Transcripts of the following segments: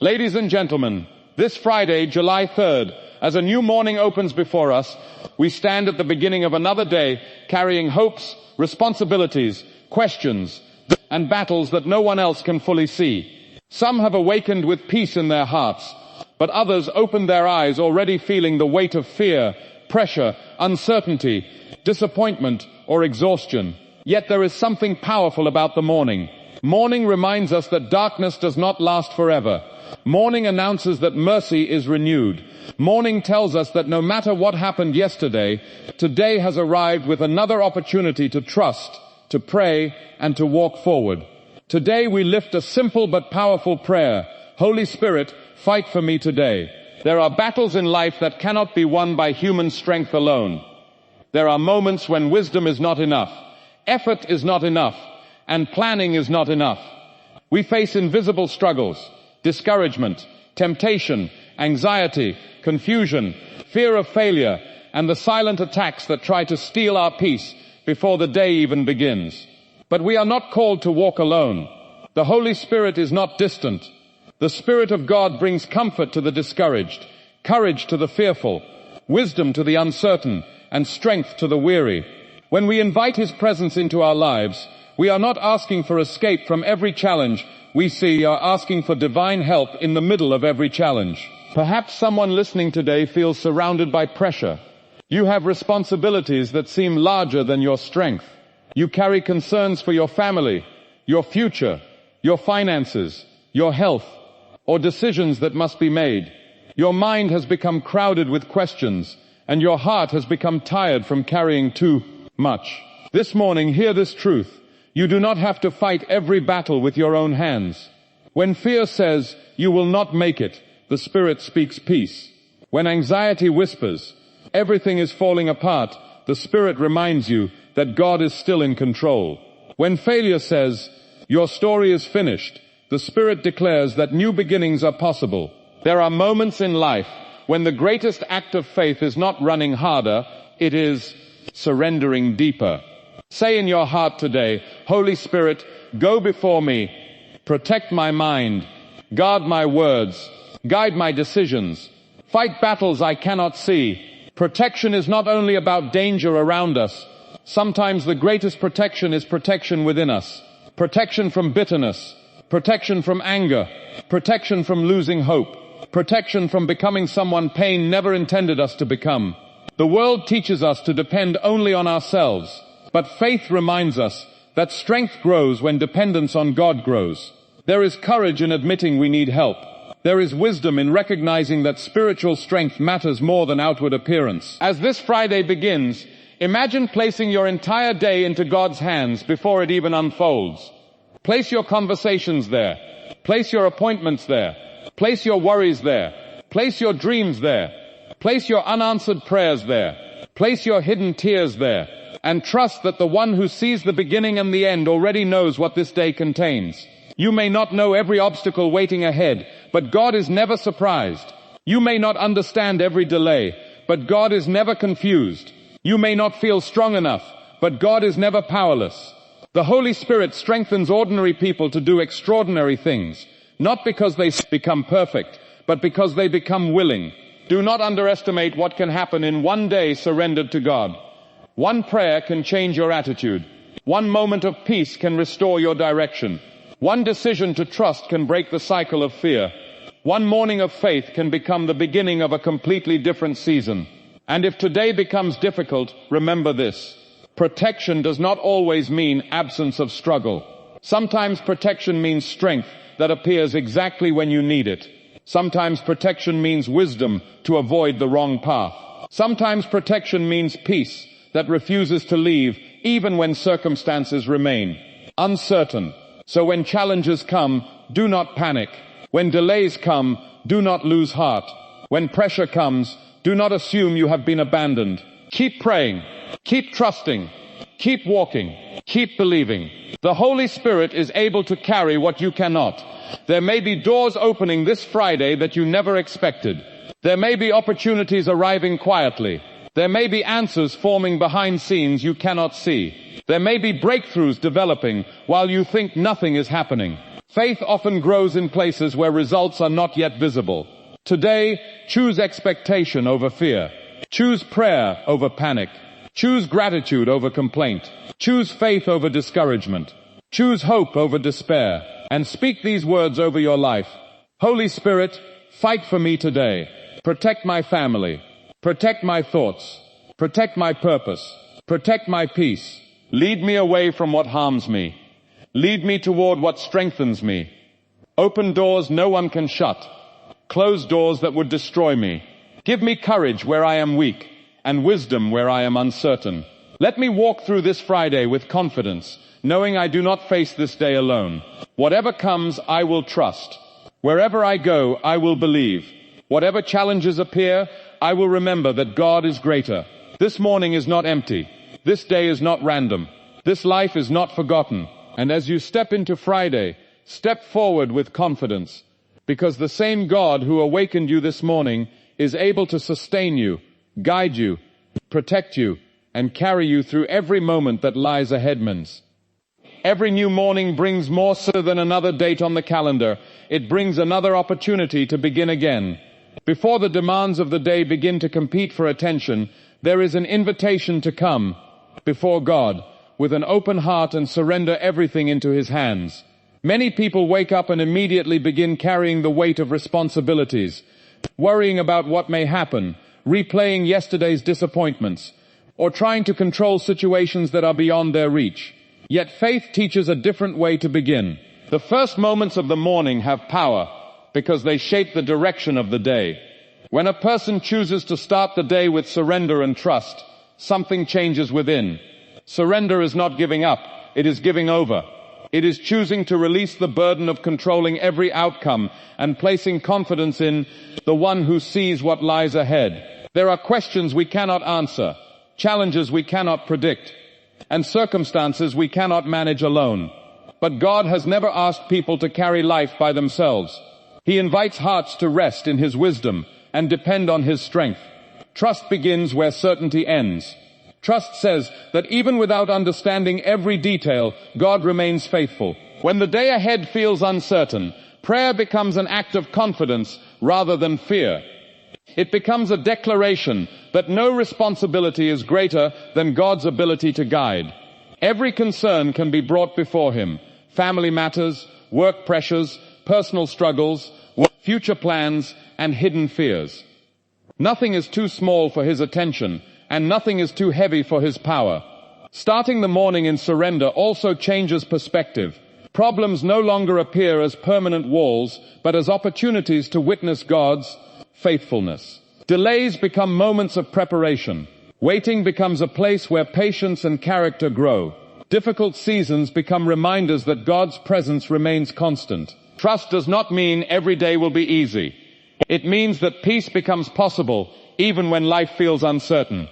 Ladies and gentlemen, this Friday, July 3rd, as a new morning opens before us, we stand at the beginning of another day carrying hopes, responsibilities, questions, and battles that no one else can fully see. Some have awakened with peace in their hearts, but others opened their eyes already feeling the weight of fear, pressure, uncertainty, disappointment, or exhaustion. Yet there is something powerful about the morning. Morning reminds us that darkness does not last forever. Morning announces that mercy is renewed. Morning tells us that no matter what happened yesterday, today has arrived with another opportunity to trust, to pray, and to walk forward. Today we lift a simple but powerful prayer. Holy Spirit, fight for me today. There are battles in life that cannot be won by human strength alone. There are moments when wisdom is not enough, effort is not enough, and planning is not enough. We face invisible struggles, discouragement, temptation, anxiety, confusion, fear of failure, and the silent attacks that try to steal our peace before the day even begins. But we are not called to walk alone. The Holy Spirit is not distant. The Spirit of God brings comfort to the discouraged, courage to the fearful, wisdom to the uncertain, and strength to the weary. When we invite His presence into our lives, we are not asking for escape from every challenge we see, are asking for divine help in the middle of every challenge. Perhaps someone listening today feels surrounded by pressure. You have responsibilities that seem larger than your strength. You carry concerns for your family, your future, your finances, your health, or decisions that must be made. Your mind has become crowded with questions, and your heart has become tired from carrying too much. This morning, hear this truth. You do not have to fight every battle with your own hands. When fear says you will not make it, the Spirit speaks peace. When anxiety whispers everything is falling apart, the Spirit reminds you that God is still in control. When failure says your story is finished, the Spirit declares that new beginnings are possible. There are moments in life when the greatest act of faith is not running harder, it is surrendering deeper. Say in your heart today, Holy Spirit, go before me, protect my mind, guard my words, guide my decisions, fight battles I cannot see. Protection is not only about danger around us. Sometimes the greatest protection is protection within us. Protection from bitterness, protection from anger, protection from losing hope, protection from becoming someone pain never intended us to become. The world teaches us to depend only on ourselves. But faith reminds us that strength grows when dependence on God grows. There is courage in admitting we need help. There is wisdom in recognizing that spiritual strength matters more than outward appearance. As this Friday begins, imagine placing your entire day into God's hands before it even unfolds. Place your conversations there. Place your appointments there. Place your worries there. Place your dreams there. Place your unanswered prayers there. Place your hidden tears there. And trust that the one who sees the beginning and the end already knows what this day contains. You may not know every obstacle waiting ahead, but God is never surprised. You may not understand every delay, but God is never confused. You may not feel strong enough, but God is never powerless. The Holy Spirit strengthens ordinary people to do extraordinary things, not because they become perfect, but because they become willing. Do not underestimate what can happen in one day surrendered to God. One prayer can change your attitude. One moment of peace can restore your direction. One decision to trust can break the cycle of fear. One morning of faith can become the beginning of a completely different season. And if today becomes difficult, remember this. Protection does not always mean absence of struggle. Sometimes protection means strength that appears exactly when you need it. Sometimes protection means wisdom to avoid the wrong path. Sometimes protection means peace that refuses to leave even when circumstances remain uncertain. So when challenges come, do not panic. When delays come, do not lose heart. When pressure comes, do not assume you have been abandoned. Keep praying, keep trusting, keep walking, keep believing. The Holy Spirit is able to carry what you cannot. There may be doors opening this Friday that you never expected. There may be opportunities arriving quietly. There may be answers forming behind scenes you cannot see. There may be breakthroughs developing while you think nothing is happening. Faith often grows in places where results are not yet visible. Today, choose expectation over fear. Choose prayer over panic. Choose gratitude over complaint. Choose faith over discouragement. Choose hope over despair. And speak these words over your life. Holy Spirit, fight for me today. Protect my family. Protect my thoughts. Protect my purpose. Protect my peace. Lead me away from what harms me. Lead me toward what strengthens me. Open doors no one can shut. Close doors that would destroy me. Give me courage where I am weak, and wisdom where I am uncertain. Let me walk through this Friday with confidence, knowing I do not face this day alone. Whatever comes, I will trust. Wherever I go, I will believe. Whatever challenges appear, I will remember that God is greater. This morning is not empty. This day is not random. This life is not forgotten. And as you step into Friday, step forward with confidence, because the same God who awakened you this morning is able to sustain you, guide you, protect you, and carry you through every moment that lies ahead. Every new morning brings more so than another date on the calendar. It brings another opportunity to begin again. Before the demands of the day begin to compete for attention, there is an invitation to come before God with an open heart and surrender everything into His hands. Many people wake up and immediately begin carrying the weight of responsibilities, worrying about what may happen, replaying yesterday's disappointments, or trying to control situations that are beyond their reach. Yet faith teaches a different way to begin. The first moments of the morning have power because they shape the direction of the day. When a person chooses to start the day with surrender and trust, something changes within. Surrender is not giving up, it is giving over. It is choosing to release the burden of controlling every outcome and placing confidence in the one who sees what lies ahead. There are questions we cannot answer, challenges we cannot predict, and circumstances we cannot manage alone. But God has never asked people to carry life by themselves. He invites hearts to rest in His wisdom and depend on His strength. Trust begins where certainty ends. Trust says that even without understanding every detail, God remains faithful. When the day ahead feels uncertain, prayer becomes an act of confidence rather than fear. It becomes a declaration that no responsibility is greater than God's ability to guide. Every concern can be brought before Him. Family matters, work pressures, personal struggles, future plans, and hidden fears. Nothing is too small for His attention, and nothing is too heavy for His power. Starting the morning in surrender also changes perspective. Problems no longer appear as permanent walls, but as opportunities to witness God's faithfulness. Delays become moments of preparation. Waiting becomes a place where patience and character grow. Difficult seasons become reminders that God's presence remains constant. Trust does not mean every day will be easy. It means that peace becomes possible even when life feels uncertain.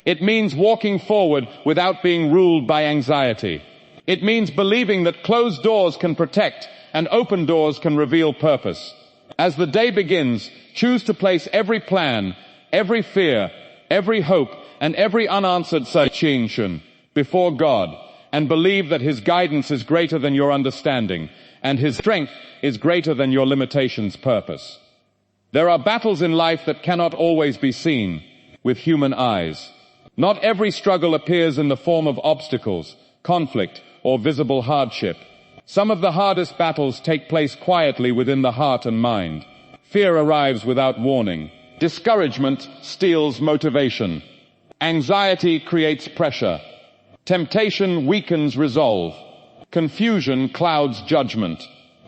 It means walking forward without being ruled by anxiety. It means believing that closed doors can protect and open doors can reveal purpose. As the day begins, choose to place every plan, every fear, every hope, and every unanswered situation before God, and believe that His guidance is greater than your understanding, and His strength is greater than your limitations' purpose. There are battles in life that cannot always be seen with human eyes. Not every struggle appears in the form of obstacles, conflict, or visible hardship. Some of the hardest battles take place quietly within the heart and mind. Fear arrives without warning. Discouragement steals motivation. Anxiety creates pressure. Temptation weakens resolve. Confusion clouds judgment.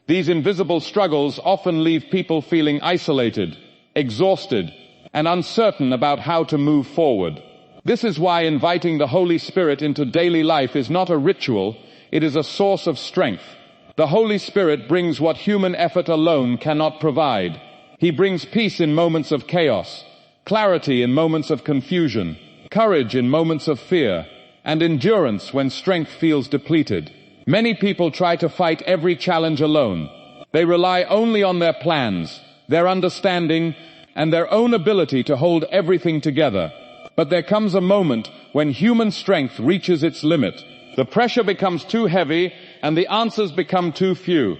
These invisible struggles often leave people feeling isolated, exhausted, and uncertain about how to move forward. This is why inviting the Holy Spirit into daily life is not a ritual, it is a source of strength. The Holy Spirit brings what human effort alone cannot provide. He brings peace in moments of chaos, clarity in moments of confusion, courage in moments of fear, and endurance when strength feels depleted. Many people try to fight every challenge alone. They rely only on their plans, their understanding, and their own ability to hold everything together. But there comes a moment when human strength reaches its limit. The pressure becomes too heavy and the answers become too few.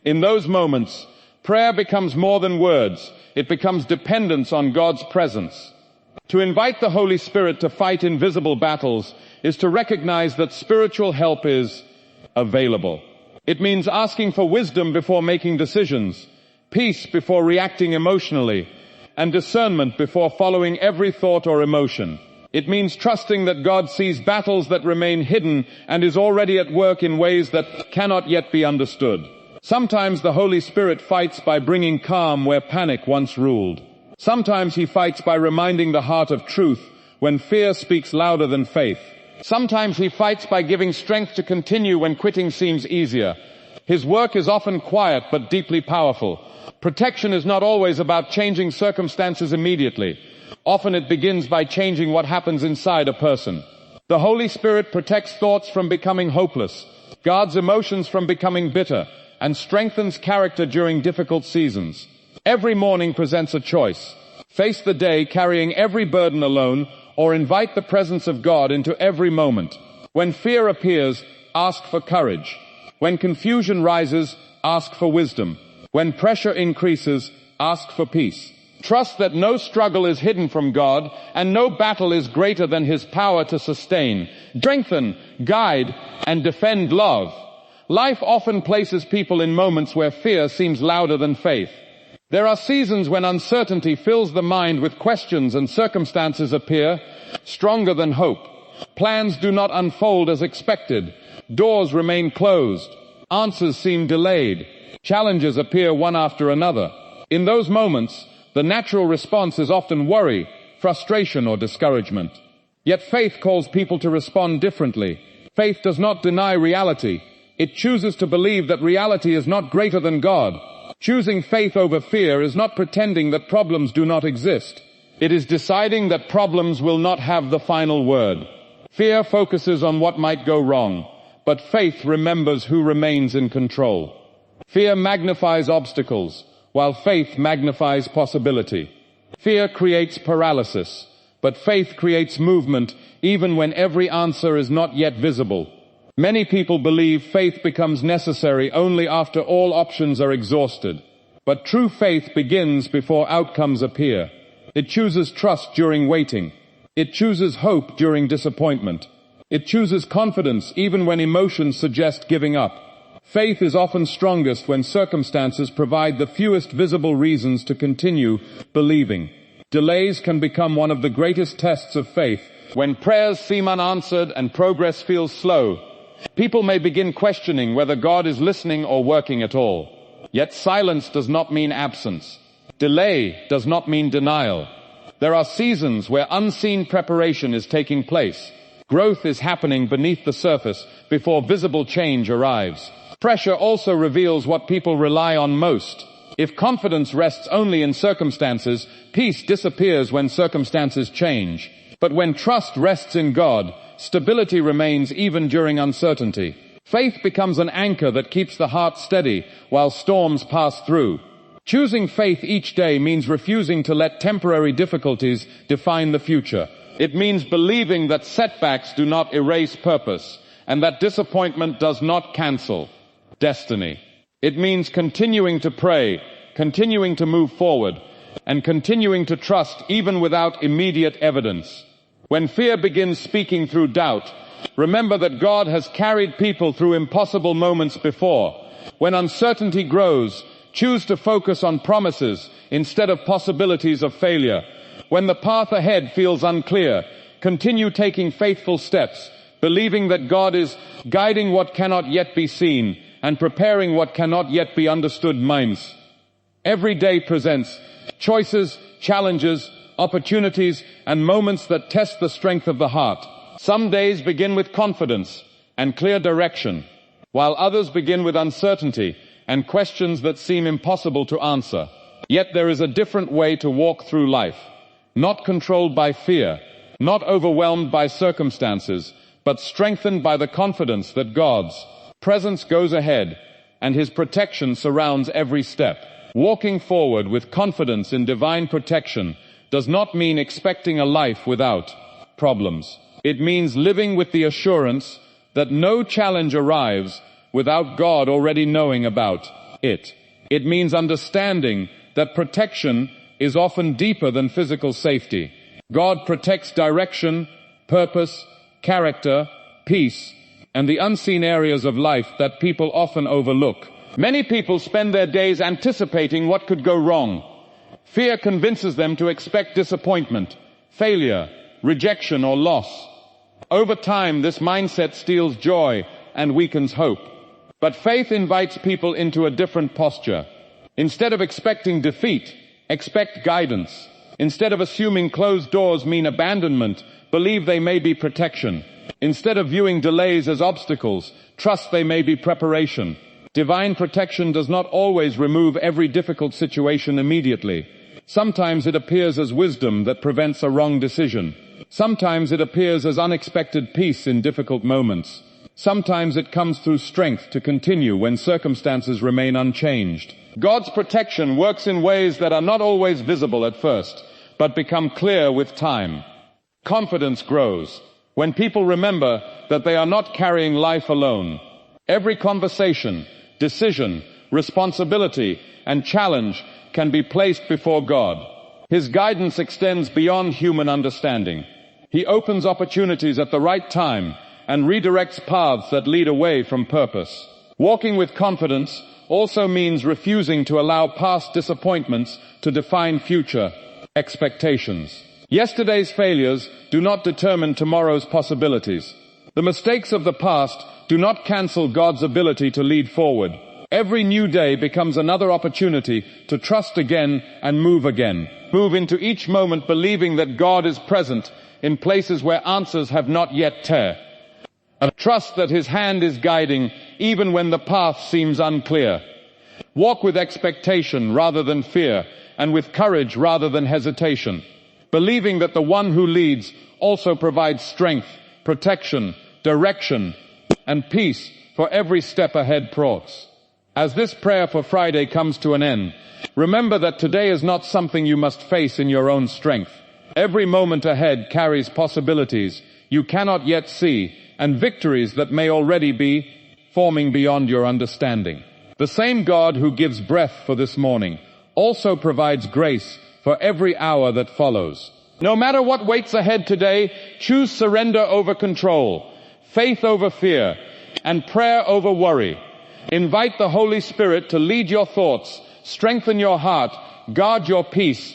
In those moments, prayer becomes more than words. It becomes dependence on God's presence. To invite the Holy Spirit to fight invisible battles is to recognize that spiritual help is available. It means asking for wisdom before making decisions, peace before reacting emotionally, and discernment before following every thought or emotion. It means trusting that God sees battles that remain hidden and is already at work in ways that cannot yet be understood. Sometimes the Holy Spirit fights by bringing calm where panic once ruled. Sometimes he fights by reminding the heart of truth when fear speaks louder than faith. Sometimes he fights by giving strength to continue when quitting seems easier. His work is often quiet but deeply powerful. Protection is not always about changing circumstances immediately. Often it begins by changing what happens inside a person. The Holy Spirit protects thoughts from becoming hopeless, guards emotions from becoming bitter, and strengthens character during difficult seasons. Every morning presents a choice. Face the day carrying every burden alone, or invite the presence of God into every moment. When fear appears, ask for courage. When confusion rises, ask for wisdom. When pressure increases, ask for peace. Trust that no struggle is hidden from God, and no battle is greater than His power to sustain, strengthen, guide, and defend love. Life often places people in moments where fear seems louder than faith. There are seasons when uncertainty fills the mind with questions and circumstances appear stronger than hope. Plans do not unfold as expected. Doors remain closed. Answers seem delayed. Challenges appear one after another. In those moments, the natural response is often worry, frustration, or discouragement. Yet faith calls people to respond differently. Faith does not deny reality. It chooses to believe that reality is not greater than God. Choosing faith over fear is not pretending that problems do not exist. It is deciding that problems will not have the final word. Fear focuses on what might go wrong, but faith remembers who remains in control. Fear magnifies obstacles, while faith magnifies possibility. Fear creates paralysis, but faith creates movement even when every answer is not yet visible. Many people believe faith becomes necessary only after all options are exhausted. But true faith begins before outcomes appear. It chooses trust during waiting. It chooses hope during disappointment. It chooses confidence even when emotions suggest giving up. Faith is often strongest when circumstances provide the fewest visible reasons to continue believing. Delays can become one of the greatest tests of faith. When prayers seem unanswered and progress feels slow, people may begin questioning whether God is listening or working at all. Yet silence does not mean absence. Delay does not mean denial. There are seasons where unseen preparation is taking place. Growth is happening beneath the surface before visible change arrives. Pressure also reveals what people rely on most. If confidence rests only in circumstances, peace disappears when circumstances change. But when trust rests in God, stability remains even during uncertainty. Faith becomes an anchor that keeps the heart steady while storms pass through. Choosing faith each day means refusing to let temporary difficulties define the future. It means believing that setbacks do not erase purpose and that disappointment does not cancel destiny. It means continuing to pray, continuing to move forward, and continuing to trust even without immediate evidence. When fear begins speaking through doubt, remember that God has carried people through impossible moments before. When uncertainty grows, choose to focus on promises instead of possibilities of failure. When the path ahead feels unclear, continue taking faithful steps, believing that God is guiding what cannot yet be seen and preparing what cannot yet be understood minds. Every day presents choices, challenges, opportunities, and moments that test the strength of the heart. Some days begin with confidence and clear direction, while others begin with uncertainty and questions that seem impossible to answer. Yet there is a different way to walk through life, not controlled by fear, not overwhelmed by circumstances, but strengthened by the confidence that God's presence goes ahead and His protection surrounds every step. Walking forward with confidence in divine protection does not mean expecting a life without problems. It means living with the assurance that no challenge arrives without God already knowing about it. It means understanding that protection is often deeper than physical safety. God protects direction, purpose, character, peace, and the unseen areas of life that people often overlook. Many people spend their days anticipating what could go wrong. Fear convinces them to expect disappointment, failure, rejection, or loss. Over time, this mindset steals joy and weakens hope. But faith invites people into a different posture. Instead of expecting defeat, expect guidance. Instead of assuming closed doors mean abandonment, believe they may be protection. Instead of viewing delays as obstacles, trust they may be preparation. Divine protection does not always remove every difficult situation immediately. Sometimes it appears as wisdom that prevents a wrong decision. Sometimes it appears as unexpected peace in difficult moments. Sometimes it comes through strength to continue when circumstances remain unchanged. God's protection works in ways that are not always visible at first, but become clear with time. Confidence grows when people remember that they are not carrying life alone. Every conversation, decision, responsibility, and challenge can be placed before God. His guidance extends beyond human understanding. He opens opportunities at the right time and redirects paths that lead away from purpose. Walking with confidence also means refusing to allow past disappointments to define future expectations. Yesterday's failures do not determine tomorrow's possibilities. The mistakes of the past do not cancel God's ability to lead forward. Every new day becomes another opportunity to trust again and move again. Move into each moment believing that God is present in places where answers have not yet turned. Trust that His hand is guiding even when the path seems unclear. Walk with expectation rather than fear, and with courage rather than hesitation, believing that the one who leads also provides strength, protection, direction, and peace for every step ahead brought. As this prayer for Friday comes to an end, remember that today is not something you must face in your own strength. Every moment ahead carries possibilities you cannot yet see, and victories that may already be forming beyond your understanding. The same God who gives breath for this morning also provides grace for every hour that follows. No matter what waits ahead today, choose surrender over control, faith over fear, and prayer over worry. Invite the Holy Spirit to lead your thoughts, strengthen your heart, guard your peace,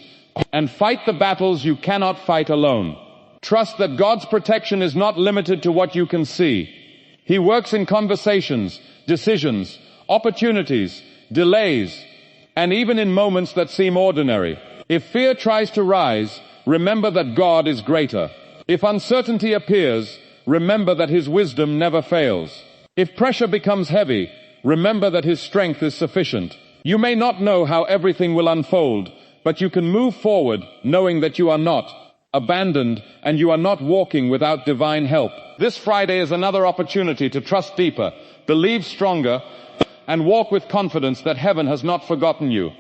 and fight the battles you cannot fight alone. Trust that God's protection is not limited to what you can see. He works in conversations, decisions, opportunities, delays, and even in moments that seem ordinary. If fear tries to rise, remember that God is greater. If uncertainty appears, remember that His wisdom never fails. If pressure becomes heavy, remember that His strength is sufficient. You may not know how everything will unfold, but you can move forward knowing that you are not abandoned and you are not walking without divine help. This Friday is another opportunity to trust deeper, believe stronger, and walk with confidence that heaven has not forgotten you.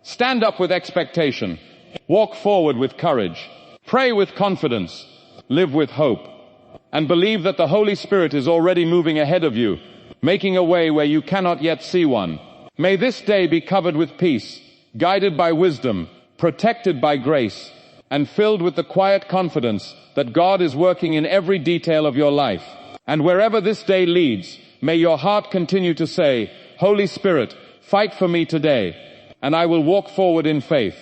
Stand up with expectation. Walk forward with courage. Pray with confidence. Live with hope. And believe that the Holy Spirit is already moving ahead of you, making a way where you cannot yet see one. May this day be covered with peace, guided by wisdom, protected by grace, and filled with the quiet confidence that God is working in every detail of your life. And wherever this day leads, may your heart continue to say, Holy Spirit, fight for me today, and I will walk forward in faith.